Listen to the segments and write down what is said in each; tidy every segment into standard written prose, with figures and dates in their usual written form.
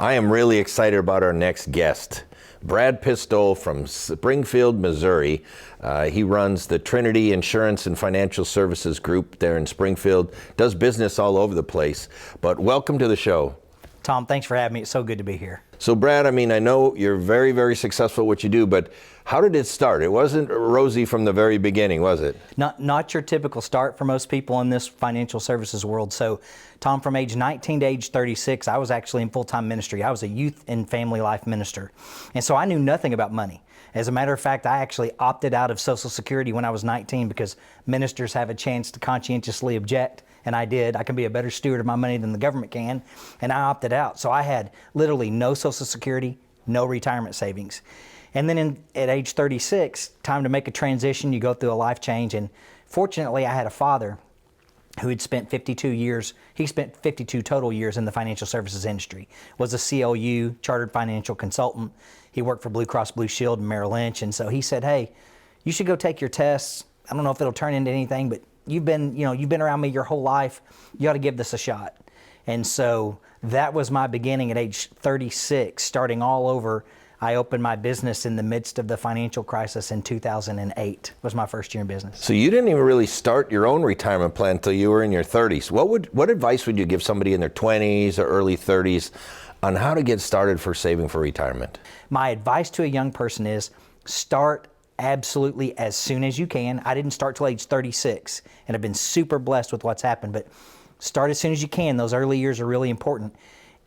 I am really excited about our next guest. Brad Pistole from Springfield, Missouri. He runs the Trinity Insurance and Financial Services Group there in Springfield, does business all over the place. But welcome to the show. Tom, thanks for having me. It's so good to be here. So Brad, I know you're very, very successful at what you do, but how did it start? It wasn't rosy from the very beginning, was it? Not your typical start for most people in this financial services world. So, Tom, from age 19 to age 36, I was actually in full-time ministry. I was a youth and family life minister. And so I knew nothing about money. As a matter of fact, I actually opted out of Social Security when I was 19 because ministers have a chance to conscientiously object. And I did. I can be a better steward of my money than the government can. And I opted out. So I had literally no Social Security, no retirement savings. And then at age 36, time to make a transition. You go through a life change. And fortunately, I had a father who had spent 52 years. He spent 52 total years in the financial services industry. Was a CLU, Chartered Financial Consultant. He worked for Blue Cross Blue Shield and Merrill Lynch. And so he said, hey, you should go take your tests. I don't know if it'll turn into anything, but you've been around me your whole life. You ought to give this a shot. And so that was my beginning at age 36, starting all over. I opened my business in the midst of the financial crisis in 2008, was my first year in business. So you didn't even really start your own retirement plan until you were in your 30s. What advice would you give somebody in their 20s or early 30s on how to get started for saving for retirement? My advice to a young person is start absolutely as soon as you can. I didn't start till age 36, and I've been super blessed with what's happened, but start as soon as you can. Those early years are really important.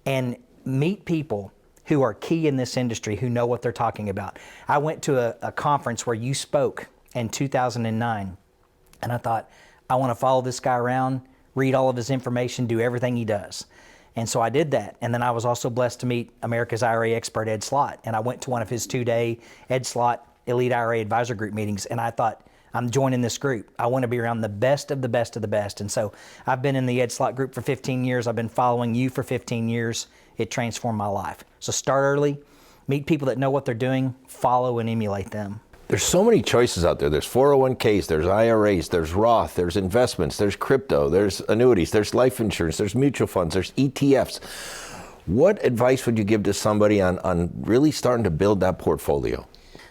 And meet people who are key in this industry, who know what they're talking about. I went to a conference where you spoke in 2009, and I thought, I want to follow this guy around, read all of his information, do everything he does. And so I did that. And then I was also blessed to meet America's IRA expert, Ed Slott. And I went to one of his 2-day Ed Slott Elite IRA Advisor Group meetings. And I thought, I'm joining this group. I want to be around the best of the best of the best. And so I've been in the Ed Slott group for 15 years. I've been following you for 15 years. It transformed my life. So start early, meet people that know what they're doing, follow and emulate them. There's so many choices out there. There's 401ks, there's IRAs, there's Roth, there's investments, there's crypto, there's annuities, there's life insurance, there's mutual funds, there's ETFs. What advice would you give to somebody on really starting to build that portfolio?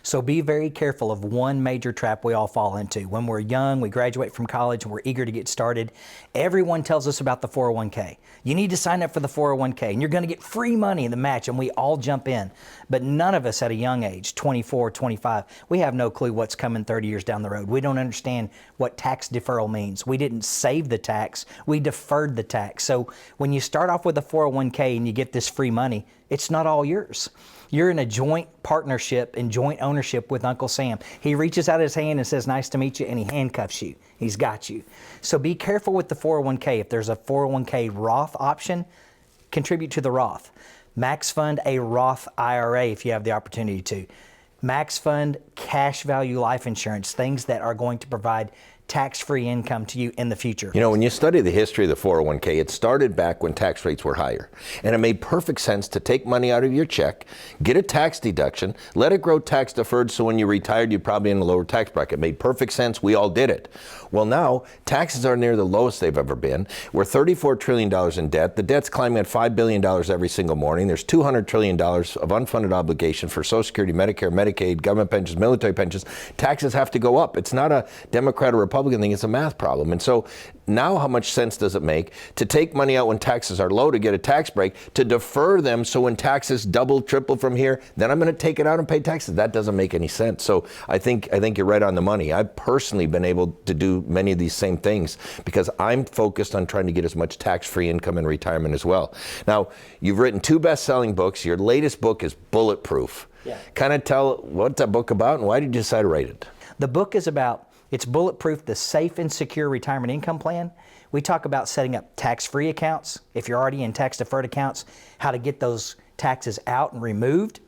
So be very careful of one major trap we all fall into. When we're young, we graduate from college and we're eager to get started. Everyone tells us about the 401k. You need to sign up for the 401k and you're going to get free money in the match, and we all jump in. But none of us at a young age, 24, 25, we have no clue what's coming 30 years down the road. We don't understand what tax deferral means. We didn't save the tax, we deferred the tax. So when you start off with a 401k and you get this free money, it's not all yours. You're in a joint partnership and joint ownership with Uncle Sam. He reaches out his hand and says, nice to meet you, and he handcuffs you. He's got you. So be careful with the 401k. If there's a 401k Roth option, contribute to the Roth. Max fund a Roth IRA if you have the opportunity to. Max fund cash value life insurance, things that are going to provide tax-free income to you in the future. You know, when you study the history of the 401k, it started back when tax rates were higher. And it made perfect sense to take money out of your check, get a tax deduction, let it grow tax deferred, so when you retired, you're probably in a lower tax bracket. It made perfect sense. We all did it. Well, now, taxes are near the lowest they've ever been. We're $34 trillion in debt. The debt's climbing at $5 billion every single morning. There's $200 trillion of unfunded obligation for Social Security, Medicare, Medicaid, government pensions, military pensions. Taxes have to go up. It's not a Democrat or Republican thing, it's a math problem. And so now how much sense does it make to take money out when taxes are low to get a tax break, to defer them so when taxes double, triple from here, then I'm going to take it out and pay taxes? That doesn't make any sense. So I think you're right on the money. I've personally been able to do many of these same things because I'm focused on trying to get as much tax-free income in retirement as well. Now, you've written 2 best-selling books. Your latest book is Bulletproof. Yeah. Kind of tell what's that book about and why did you decide to write it? The book is about, it's Bulletproof, the safe and secure retirement income plan. We talk about setting up tax-free accounts. If you're already in tax-deferred accounts, how to get those taxes out and removed,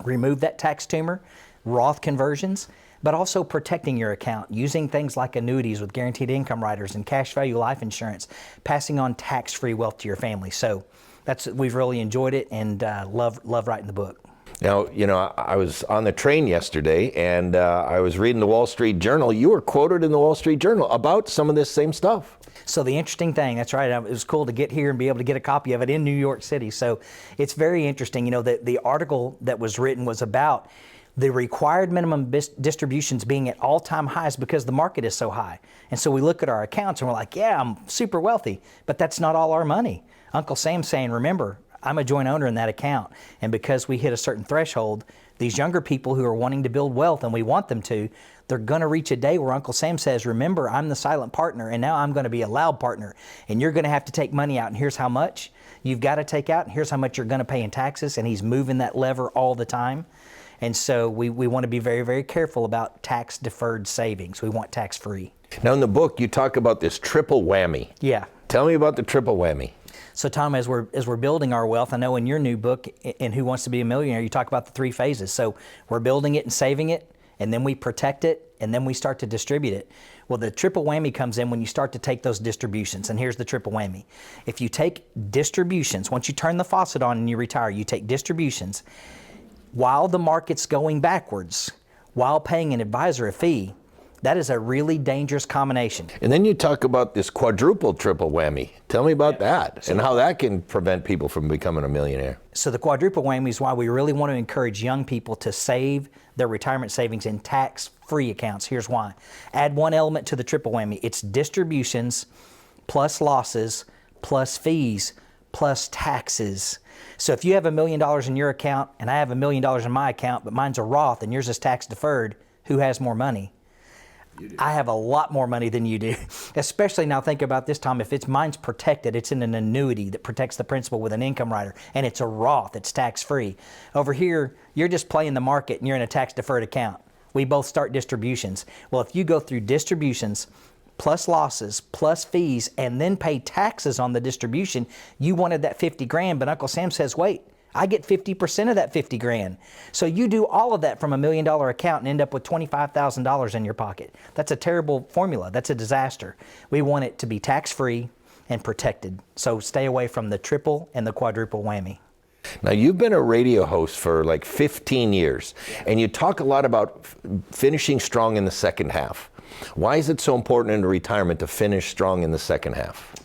remove that tax tumor, Roth conversions, but also protecting your account, using things like annuities with guaranteed income riders and cash value life insurance, passing on tax-free wealth to your family. So we've really enjoyed it and love writing the book. Now, I was on the train yesterday, and I was reading the Wall Street Journal. You were quoted in the Wall Street Journal about some of this same stuff. So the interesting thing, that's right, it was cool to get here and be able to get a copy of it in New York City. So it's very interesting. The article that was written was about the required minimum distributions being at all-time highs because the market is so high. And so we look at our accounts and we're like, yeah, I'm super wealthy, but that's not all our money. Uncle Sam's saying, remember, I'm a joint owner in that account. And because we hit a certain threshold, these younger people who are wanting to build wealth, and we want them to, they're going to reach a day where Uncle Sam says, remember, I'm the silent partner, and now I'm going to be a loud partner. And you're going to have to take money out, and here's how much you've got to take out, and here's how much you're going to pay in taxes. And he's moving that lever all the time. And so we want to be very, very careful about tax-deferred savings. We want tax-free. Now, in the book, you talk about this triple whammy. Yeah. Tell me about the triple whammy. So, Tom, as we're building our wealth, I know in your new book, in Who Wants to Be a Millionaire, you talk about the 3 phases. So we're building it and saving it, and then we protect it, and then we start to distribute it. Well, the triple whammy comes in when you start to take those distributions, and here's the triple whammy. If you take distributions, once you turn the faucet on and you retire, you take distributions, while the market's going backwards, while paying an advisor a fee, that is a really dangerous combination. And then you talk about this quadruple triple whammy. Tell me about that and how that can prevent people from becoming a millionaire. So the quadruple whammy is why we really want to encourage young people to save their retirement savings in tax-free accounts. Here's why. Add one element to the triple whammy. It's distributions plus losses plus fees plus taxes. So if you have $1 million in your account and I have $1 million in my account, but mine's a Roth and yours is tax deferred, who has more money? I have a lot more money than you do. Especially now, think about this, Tom. If mine's protected, it's in an annuity that protects the principal with an income rider, and it's a Roth, it's tax-free. Over here, you're just playing the market and you're in a tax-deferred account. We both start distributions. Well, if you go through distributions plus losses plus fees and then pay taxes on the distribution, you wanted that 50 grand, but Uncle Sam says, wait, I get 50% of that 50 grand. So you do all of that from $1 million account and end up with $25,000 in your pocket. That's a terrible formula. That's a disaster. We want it to be tax-free and protected. So stay away from the triple and the quadruple whammy. Now, you've been a radio host for like 15 years, and you talk a lot about finishing strong in the second half. Why is it so important in retirement to finish strong in the second half?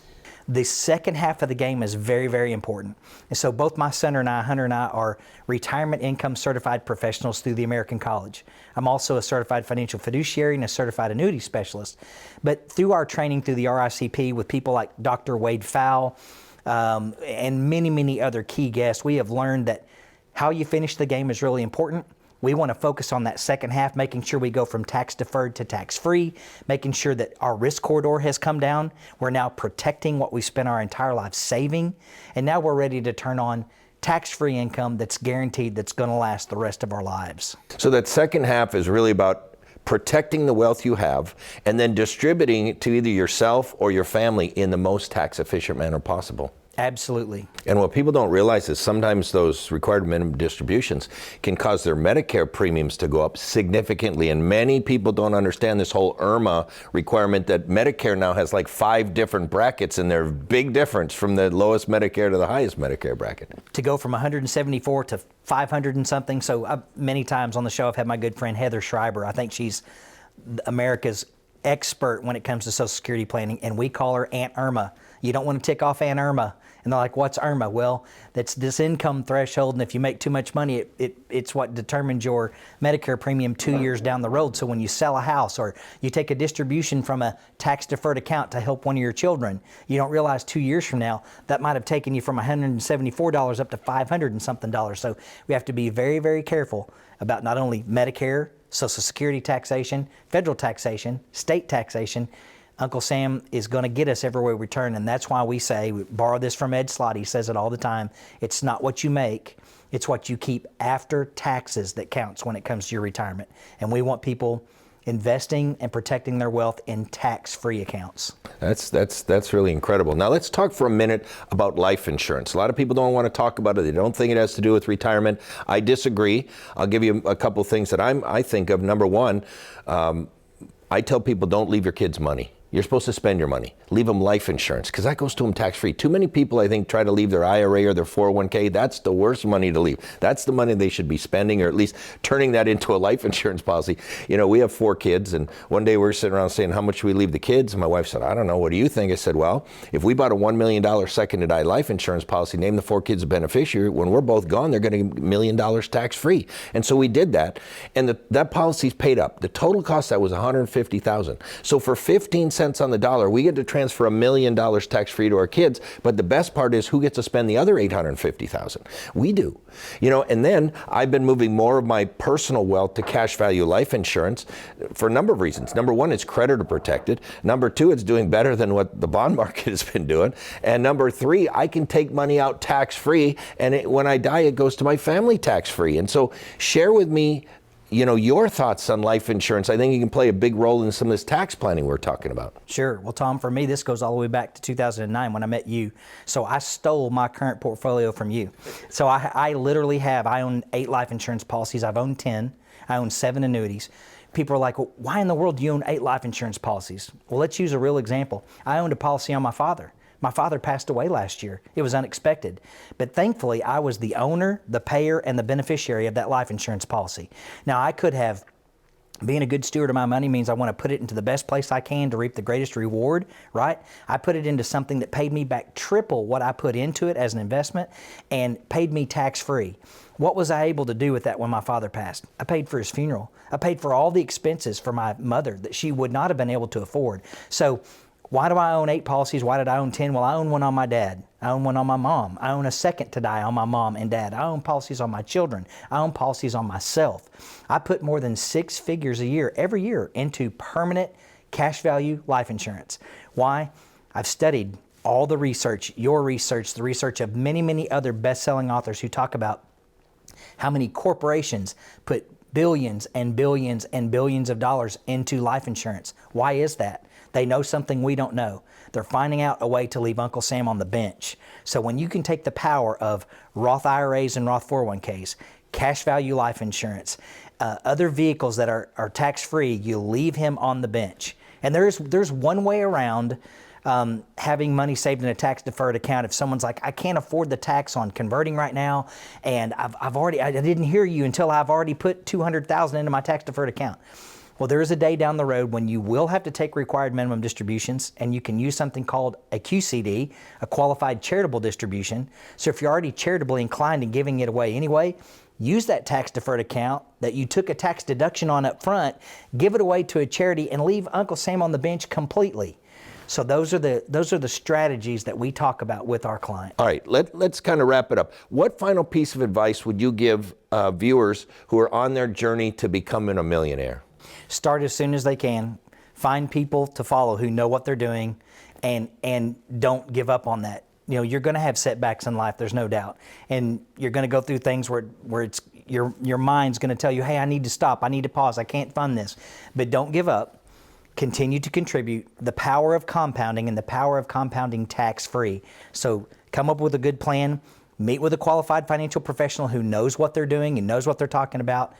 The second half of the game is very, very important. And so both my son and I, Hunter and I, are retirement income certified professionals through the American College. I'm also a certified financial fiduciary and a certified annuity specialist. But through our training through the RICP with people like Dr. Wade Fowle and many, many other key guests, we have learned that how you finish the game is really important. We want to focus on that second half, making sure we go from tax deferred to tax free, making sure that our risk corridor has come down. We're now protecting what we spent our entire life saving. And now we're ready to turn on tax-free income that's guaranteed, that's going to last the rest of our lives. So that second half is really about protecting the wealth you have and then distributing it to either yourself or your family in the most tax-efficient manner possible. Absolutely. And what people don't realize is sometimes those required minimum distributions can cause their Medicare premiums to go up significantly. And many people don't understand this whole IRMA requirement that Medicare now has like 5 different brackets, and they're a big difference from the lowest Medicare to the highest Medicare bracket. To go from 174 to 500 and something. So many times on the show I've had my good friend Heather Schreiber. I think she's America's expert when it comes to Social Security planning, and we call her Aunt Irma. You don't want to tick off Aunt Irma. And they're like, what's IRMA? Well, that's this income threshold, and if you make too much money, it's what determines your Medicare premium 2 years down the road. So when you sell a house or you take a distribution from a tax-deferred account to help one of your children, you don't realize 2 years from now, that might have taken you from $174 up to $500 and something dollars. So we have to be very, very careful about not only Medicare, Social Security taxation, federal taxation, state taxation. Uncle Sam is going to get us everywhere we turn, and that's why we say, we borrow this from Ed Slott, he says it all the time, it's not what you make, it's what you keep after taxes that counts when it comes to your retirement. And we want people investing and protecting their wealth in tax-free accounts. That's really incredible. Now let's talk for a minute about life insurance. A lot of people don't want to talk about it. They don't think it has to do with retirement. I disagree. I'll give you a couple things that I think of. Number one, I tell people don't leave your kids money. You're supposed to spend your money. Leave them life insurance, because that goes to them tax-free. Too many people, I think, try to leave their IRA or their 401k. That's the worst money to leave. That's the money they should be spending, or at least turning that into a life insurance policy. You know, we have 4 kids, and one day we were sitting around saying, how much should we leave the kids? And my wife said, I don't know, what do you think? I said, well, if we bought a $1 million second to die life insurance policy, name the 4 kids a beneficiary, when we're both gone, they're going to get $1 million tax-free. And so we did that, and that policy's paid up. The total cost of that was $150,000. So for 15 cents on the dollar, we get to transfer $1 million tax-free to our kids. But the best part is, who gets to spend the other $850,000? We do. You know, and then I've been moving more of my personal wealth to cash value life insurance for a number of reasons. Number one, it's creditor protected. Number two, it's doing better than what the bond market has been doing. And number three, I can take money out tax-free, and when I die, it goes to my family tax-free. And so share with me, you know, your thoughts on life insurance. I think you can play a big role in some of this tax planning we're talking about. Sure. Well, Tom, for me, this goes all the way back to 2009 when I met you. So I stole my current portfolio from you. So I literally I own 8 life insurance policies. I've owned 10. I own 7 annuities. People are like, well, why in the world do you own 8 life insurance policies? Well, let's use a real example. I owned a policy on my father. My father passed away last year. It was unexpected. But thankfully, I was the owner, the payer, and the beneficiary of that life insurance policy. Now, I could have, being a good steward of my money means I want to put it into the best place I can to reap the greatest reward, right? I put it into something that paid me back triple what I put into it as an investment and paid me tax-free. What was I able to do with that when my father passed? I paid for his funeral. I paid for all the expenses for my mother that she would not have been able to afford. So, why do I own 8 policies? Why did I own 10? Well, I own one on my dad. I own one on my mom. I own a second to die on my mom and dad. I own policies on my children. I own policies on myself. I put more than 6 figures a year, every year, into permanent cash value life insurance. Why? I've studied all the research, your research, the research of many, many other best-selling authors who talk about how many corporations put billions and billions and billions of dollars into life insurance. Why is that? They know something we don't know. They're finding out a way to leave Uncle Sam on the bench. So when you can take the power of Roth IRAs and Roth 401ks, cash value life insurance, other vehicles that are tax-free, you leave him on the bench. And there's one way around having money saved in a tax-deferred account. If someone's like, I can't afford the tax on converting right now, and I didn't hear you until I've already put $200,000 into my tax-deferred account. Well, there is a day down the road when you will have to take required minimum distributions, and you can use something called a QCD, a qualified charitable distribution. So if you're already charitably inclined and giving it away anyway, use that tax-deferred account that you took a tax deduction on up front, give it away to a charity, and leave Uncle Sam on the bench completely. So those are the strategies that we talk about with our clients. All right, let's kind of wrap it up. What final piece of advice would you give viewers who are on their journey to becoming a millionaire? Start as soon as they can. Find people to follow who know what they're doing, and don't give up on that. You know, you're going to have setbacks in life, there's no doubt. And you're going to go through things where it's your mind's going to tell you, hey, I need to stop, I need to pause, I can't fund this. But don't give up. Continue to contribute. The power of compounding, and the power of compounding tax-free. So come up with a good plan. Meet with a qualified financial professional who knows what they're doing and knows what they're talking about.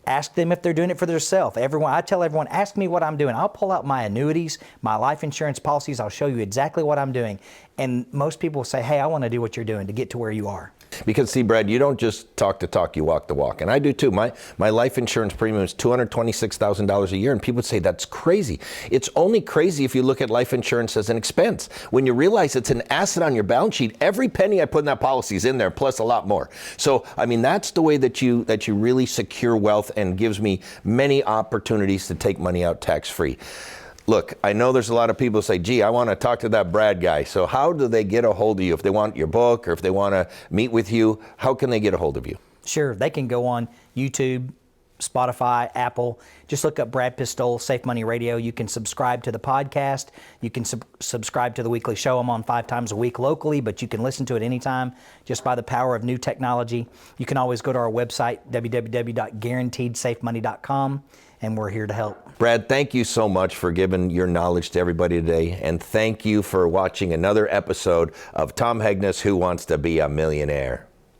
Ask them if they're doing it for themselves. I tell everyone, ask me what I'm doing. I'll pull out my annuities, my life insurance policies. I'll show you exactly what I'm doing. And most people will say, hey, I want to do what you're doing to get to where you are. Because see, Brad, you don't just talk the talk, you walk the walk. And I do too. My life insurance premium is $226,000 a year, and people would say that's crazy. It's only crazy if you look at life insurance as an expense. When you realize it's an asset on your balance sheet, every penny I put in that policy is in there, plus a lot more. So, I mean, that's the way that you really secure wealth, and gives me many opportunities to take money out tax-free. Look, I know there's a lot of people who say, gee, I want to talk to that Brad guy. So how do they get a hold of you? If they want your book, or if they want to meet with you, how can they get a hold of you? Sure, they can go on YouTube, Spotify, Apple. Just look up Brad Pistole, Safe Money Radio. You can subscribe to the podcast. You can subscribe to the weekly show. I'm on 5 times a week locally, but you can listen to it anytime just by the power of new technology. You can always go to our website, www.guaranteedsafemoney.com, and we're here to help. Brad, thank you so much for giving your knowledge to everybody today, and thank you for watching another episode of Tom Hegnes, Who Wants to Be a Millionaire?